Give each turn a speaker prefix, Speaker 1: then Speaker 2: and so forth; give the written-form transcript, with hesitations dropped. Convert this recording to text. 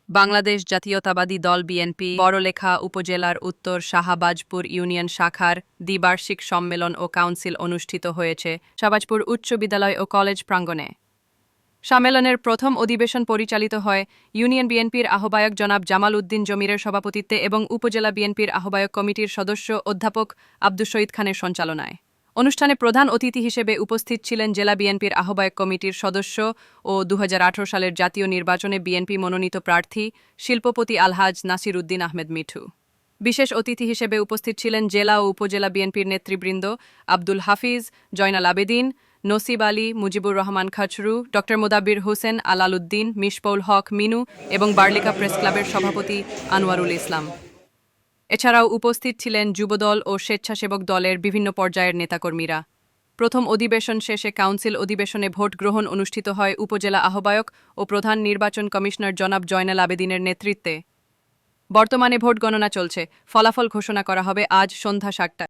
Speaker 1: বাংলাদেশ জাতীয়তাবাদী দল বিএনপি বড়লেখা উপজেলার উত্তর শাহবাজপুর ইউনিয়ন শাখার দ্বিবার্ষিক সম্মেলন ও কাউন্সিল অনুষ্ঠিত হয়েছে শাহবাজপুর উচ্চ বিদ্যালয় ও কলেজ প্রাঙ্গণে। সম্মেলনের প্রথম অধিবেশন পরিচালিত হয় ইউনিয়ন বিএনপির আহ্বায়ক জনাব জামাল উদ্দিন জমিরের সভাপতিত্বে এবং উপজেলা বিএনপির আহ্বায়ক কমিটির সদস্য অধ্যাপক আব্দুস শহীদ খানের সঞ্চালনায়। অনুষ্ঠানে প্রধান অতিথি হিসেবে উপস্থিত ছিলেন জেলা বিএনপির আহ্বায়ক কমিটির সদস্য ও ২০১৮ সালের জাতীয় নির্বাচনে বিএনপি মনোনীত প্রার্থী শিল্পপতি আলহাজ নাসির উদ্দিন আহমেদ মিঠু। বিশেষ অতিথি হিসেবে উপস্থিত ছিলেন জেলা ও উপজেলা বিএনপির নেতৃবৃন্দ আব্দুল হাফিজ, জয়নাল আবেদিন, নসিব আলী, মুজিবুর রহমান খাচরু, ড মোদাব্বির হোসেন আলাল উদ্দিন, মিশপৌল হক মিনু এবং বার্লিকা প্রেস ক্লাবের সভাপতি আনোয়ারুল ইসলাম। এছাড়াও উপস্থিত ছিলেন যুবদল ও স্বেচ্ছাসেবক দলের বিভিন্ন পর্যায়ের নেতাকর্মীরা। প্রথম অধিবেশন শেষে কাউন্সিল অধিবেশনে ভোট গ্রহণ অনুষ্ঠিত হয় উপজেলা আহ্বায়ক ও প্রধান নির্বাচন কমিশনার জনাব জয়নাল আবেদিনের নেতৃত্বে। বর্তমানে ভোট গণনা চলছে, ফলাফল ঘোষণা করা হবে আজ সন্ধ্যা ৭টায়।